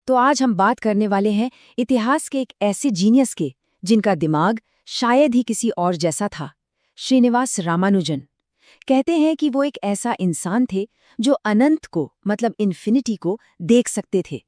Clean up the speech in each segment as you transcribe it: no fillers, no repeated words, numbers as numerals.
तो आज हम बात करने वाले हैं इतिहास के एक ऐसे जीनियस के जिनका दिमाग शायद ही किसी और जैसा था, श्रीनिवास रामानुजन। कहते हैं कि वो एक ऐसा इंसान थे जो अनंत को मतलब इन्फिनिटी को देख सकते थे।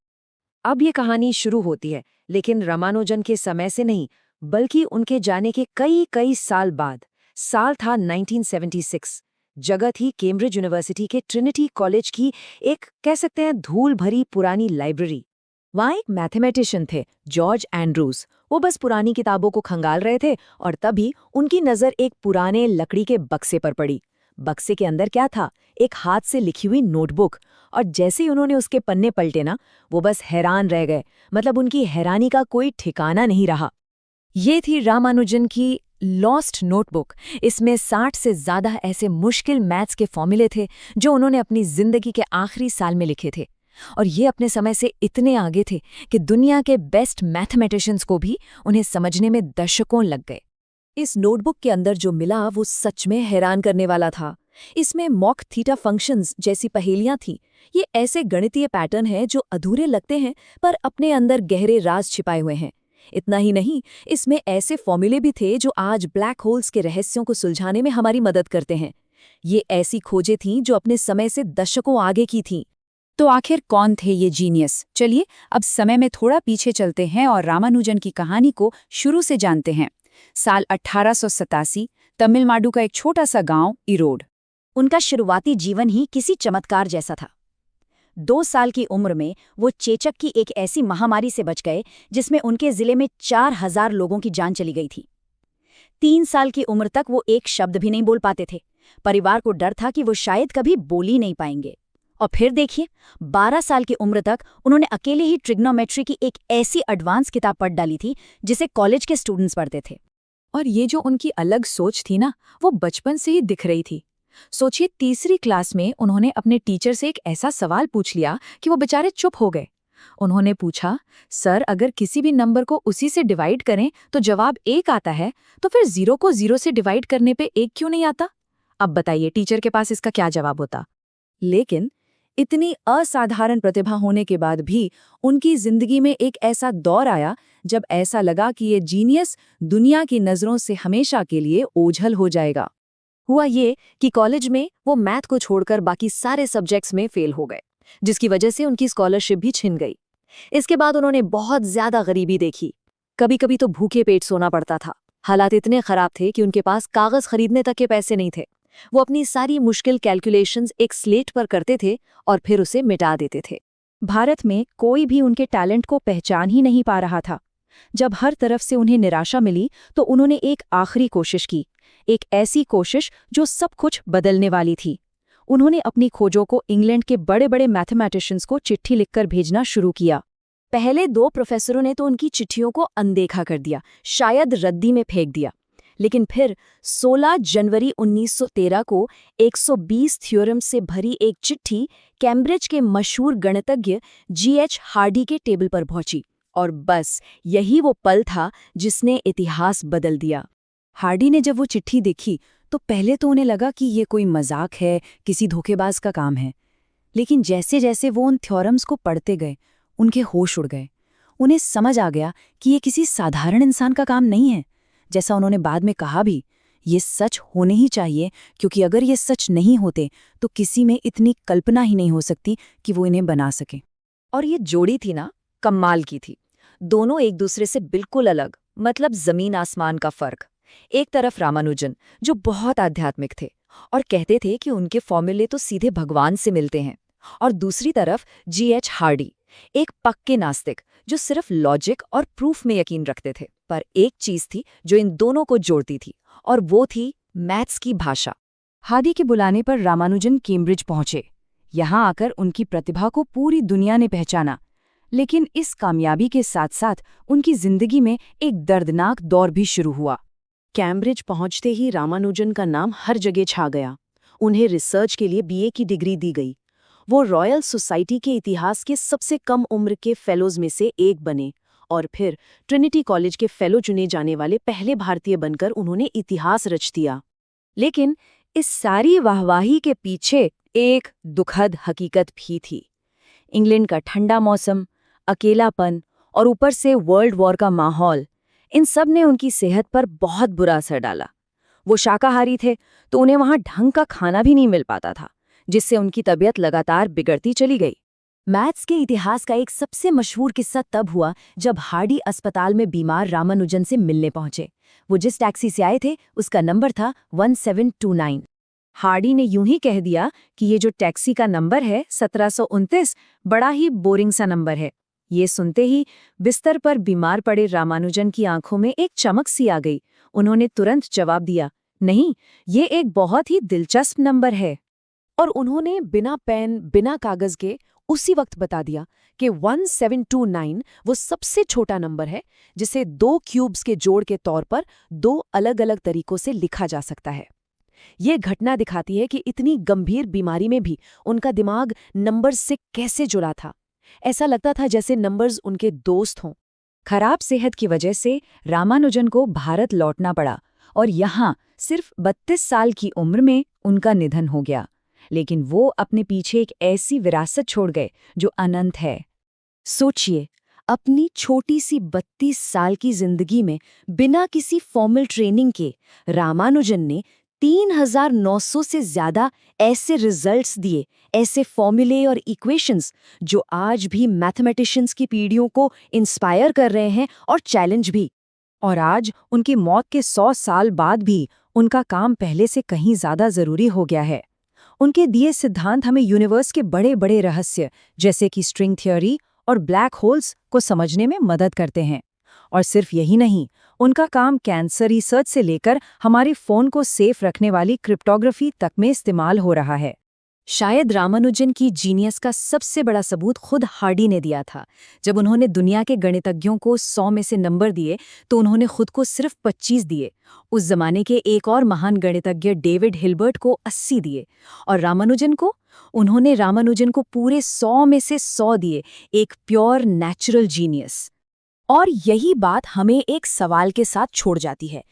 अब ये कहानी शुरू होती है, लेकिन रामानुजन के समय से नहीं, बल्कि उनके जाने के कई कई साल बाद। साल था 1976। जगह थी कैम्ब्रिज यूनिवर्सिटी के ट्रिनिटी कॉलेज की एक कह सकते हैं धूल भरी पुरानी लाइब्रेरी। वहाँ एक मैथमेटिशियन थे, जॉर्ज एंड्रूज। वो बस पुरानी किताबों को खंगाल रहे थे और तभी उनकी नज़र एक पुराने लकड़ी के बक्से पर पड़ी। बक्से के अंदर क्या था? एक हाथ से लिखी हुई नोटबुक। और जैसे ही उन्होंने उसके पन्ने पलटे ना, वो बस हैरान रह गए। मतलब उनकी हैरानी का कोई ठिकाना नहीं रहा। ये थी रामानुजन की लॉस्ट नोटबुक। इसमें 60 से ज़्यादा ऐसे मुश्किल मैथ्स के फॉर्मूले थे जो उन्होंने अपनी जिंदगी के आखिरी साल में लिखे थे। और ये अपने समय से इतने आगे थे कि दुनिया के बेस्ट मैथमेटिशियंस को भी उन्हें समझने में दशकों लग गए। इस नोटबुक के अंदर जो मिला वो सच में हैरान करने वाला था। इसमें मॉक थीटा फंक्शंस जैसी पहेलियां थीं। ये ऐसे गणितीय पैटर्न हैं जो अधूरे लगते हैं पर अपने अंदर गहरे राज छिपाए हुए हैं। इतना ही नहीं, इसमें ऐसे फॉर्मूले भी थे जो आज ब्लैक होल्स के रहस्यों को सुलझाने में हमारी मदद करते हैं। ये ऐसी खोजें थीं जो अपने समय से दशकों आगे की थीं। तो आखिर कौन थे ये जीनियस? चलिए अब समय में थोड़ा पीछे चलते हैं और रामानुजन की कहानी को शुरू से जानते हैं। साल 1887, तमिलनाडु का एक छोटा सा गांव इरोड। उनका शुरुआती जीवन ही किसी चमत्कार जैसा था। 2 साल की उम्र में वो चेचक की एक ऐसी महामारी से बच गए जिसमें उनके जिले में 4000 लोगों की जान चली गई थी। 3 साल की उम्र तक वो एक शब्द भी नहीं बोल पाते थे। परिवार को डर था कि वो शायद कभी बोल ही नहीं पाएंगे। और फिर देखिए, 12 साल की उम्र तक उन्होंने अकेले ही ट्रिग्नोमेट्री की एक ऐसी एडवांस किताब पढ़ डाली थी जिसे कॉलेज के स्टूडेंट्स पढ़ते थे। और ये जो उनकी अलग सोच थी ना, वो बचपन से ही दिख रही थी। सोचिए, तीसरी क्लास में उन्होंने अपने टीचर से एक ऐसा सवाल पूछ लिया कि वो बेचारे चुप हो गए। उन्होंने पूछा, सर अगर किसी भी नंबर को उसी से डिवाइड करें तो जवाब 1 आता है, तो फिर 0 को 0 से डिवाइड करने पे 1 क्यों नहीं आता? अब बताइए टीचर के पास इसका क्या जवाब होता? लेकिन इतनी असाधारण प्रतिभा होने के बाद भी उनकी जिंदगी में एक ऐसा दौर आया जब ऐसा लगा कि ये जीनियस दुनिया की नज़रों से हमेशा के लिए ओझल हो जाएगा। हुआ ये कि कॉलेज में वो मैथ को छोड़कर बाकी सारे सब्जेक्ट्स में फेल हो गए, जिसकी वजह से उनकी स्कॉलरशिप भी छिन गई। इसके बाद उन्होंने बहुत ज्यादा गरीबी देखी। कभी कभी तो भूखे पेट सोना पड़ता था। हालात इतने खराब थे कि उनके पास कागज खरीदने तक के पैसे नहीं थे। वो अपनी सारी मुश्किल कैलकुलेशंस एक स्लेट पर करते थे और फिर उसे मिटा देते थे। भारत में कोई भी उनके टैलेंट को पहचान ही नहीं पा रहा था। जब हर तरफ से उन्हें निराशा मिली तो उन्होंने एक आखिरी कोशिश की, एक ऐसी कोशिश जो सब कुछ बदलने वाली थी। उन्होंने अपनी खोजों को इंग्लैंड के बड़े बड़े मैथमेटिशियंस को चिट्ठी लिखकर भेजना शुरू किया। पहले 2 प्रोफेसरों ने तो उनकी चिट्ठियों को अनदेखा कर दिया, शायद रद्दी में फेंक दिया। लेकिन फिर 16 जनवरी 1913 को 120 थ्योरम्स से भरी एक चिट्ठी कैम्ब्रिज के मशहूर गणितज्ञ G.H. हार्डी के टेबल पर पहुंची। और बस यही वो पल था जिसने इतिहास बदल दिया। हार्डी ने जब वो चिट्ठी देखी तो पहले तो उन्हें लगा कि ये कोई मजाक है, किसी धोखेबाज का काम है। लेकिन जैसे जैसे वो उन थ्योरम्स को पढ़ते गए, उनके होश उड़ गए। उन्हें समझ आ गया कि ये किसी साधारण इंसान का काम नहीं है। जैसा उन्होंने बाद में कहा भी, ये सच होने ही चाहिए, क्योंकि अगर ये सच नहीं होते तो किसी में इतनी कल्पना ही नहीं हो सकती कि वो इन्हें बना सके। और ये जोड़ी थी ना, कमाल की थी। दोनों एक दूसरे से बिल्कुल अलग, मतलब जमीन आसमान का फर्क। एक तरफ रामानुजन जो बहुत आध्यात्मिक थे और कहते थे कि उनके फॉर्मूले तो सीधे भगवान से मिलते हैं, और दूसरी तरफ G.H. हार्डी, एक पक्के नास्तिक जो सिर्फ लॉजिक और प्रूफ में यकीन रखते थे। पर एक चीज थी जो इन दोनों को जोड़ती थी, और वो थी मैथ्स की भाषा। हार्डी के बुलाने पर रामानुजन कैम्ब्रिज पहुंचे। यहाँ आकर उनकी प्रतिभा को पूरी दुनिया ने पहचाना। लेकिन इस कामयाबी के साथ साथ उनकी जिंदगी में एक दर्दनाक दौर भी शुरू हुआ। कैम्ब्रिज पहुंचते ही रामानुजन का नाम हर जगह छा गया। उन्हें रिसर्च के लिए BA की डिग्री दी गई। वो रॉयल सोसाइटी के इतिहास के सबसे कम उम्र के फेलोज में से एक बने और फिर ट्रिनिटी कॉलेज के फेलो चुने जाने वाले पहले भारतीय बनकर उन्होंने इतिहास रच दिया। लेकिन इस सारी वाहवाही के पीछे एक दुखद हकीकत भी थी। इंग्लैंड का ठंडा मौसम, अकेलापन और ऊपर से वर्ल्ड वॉर का माहौल, इन सब ने उनकी सेहत पर बहुत बुरा असर डाला। वो शाकाहारी थे तो उन्हें वहां ढंग का खाना भी नहीं मिल पाता था, जिससे उनकी तबीयत लगातार बिगड़ती चली गई। मैथ्स के इतिहास का एक सबसे मशहूर किस्सा तब हुआ जब हार्डी अस्पताल में बीमार रामानुजन से मिलने पहुंचे। वो जिस टैक्सी से आए थे उसका नंबर था 1729। हार्डी ने यूं ही कह दिया कि ये जो टैक्सी का नंबर है 1729, बड़ा ही बोरिंग सा नंबर है। ये सुनते ही बिस्तर पर बीमार पड़े रामानुजन की आंखों में एक चमक सी आ गई। उन्होंने तुरंत जवाब दिया, नहीं, ये एक बहुत ही दिलचस्प नंबर है। और उन्होंने बिना पेन बिना कागज के उसी वक्त बता दिया कि 1729 वो सबसे छोटा नंबर है जिसे 2 क्यूब्स के जोड़ के तौर पर 2 अलग-अलग तरीकों से लिखा जा सकता है। ये घटना दिखाती है कि इतनी गंभीर बीमारी में भी उनका दिमाग नंबर्स से कैसे जुड़ा था। ऐसा लगता था जैसे नंबर्स उनके दोस्त हों। खराब सेहत की वजह से रामानुजन को भारत लौटना पड़ा और यहाँ सिर्फ 32 साल की उम्र में उनका निधन हो गया। लेकिन वो अपने पीछे एक ऐसी विरासत छोड़ गए जो अनंत है। सोचिए, अपनी छोटी सी 32 साल की जिंदगी में बिना किसी फॉर्मल ट्रेनिंग के रामानुजन ने 3900 से ज्यादा ऐसे रिजल्ट्स दिए, ऐसे फॉर्मूले और इक्वेशंस जो आज भी मैथमेटिशियंस की पीढ़ियों को इंस्पायर कर रहे हैं और चैलेंज भी। और आज उनकी मौत के 100 साल बाद भी उनका काम पहले से कहीं ज्यादा जरूरी हो गया है। उनके दिए सिद्धांत हमें यूनिवर्स के बड़े बड़े रहस्य जैसे कि स्ट्रिंग थ्योरी और ब्लैक होल्स को समझने में मदद करते हैं। और सिर्फ यही नहीं, उनका काम कैंसर रिसर्च से लेकर हमारे फ़ोन को सेफ रखने वाली क्रिप्टोग्राफी तक में इस्तेमाल हो रहा है। शायद रामानुजन की जीनियस का सबसे बड़ा सबूत खुद हार्डी ने दिया था। जब उन्होंने दुनिया के गणितज्ञों को 100 में से नंबर दिए तो उन्होंने खुद को सिर्फ 25 दिए। उस जमाने के एक और महान गणितज्ञ डेविड हिल्बर्ट को 80 दिए और उन्होंने रामानुजन को पूरे 100 में से 100 दिए, एक प्योर नेचुरल जीनियस। और यही बात हमें एक सवाल के साथ छोड़ जाती है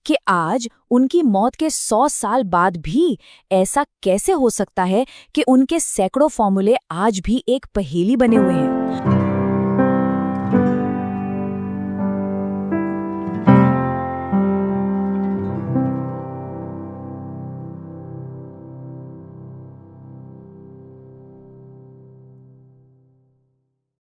कि आज उनकी मौत के 100 साल बाद भी ऐसा कैसे हो सकता है कि उनके सैकड़ों फॉर्मूले आज भी एक पहेली बने हुए हैं।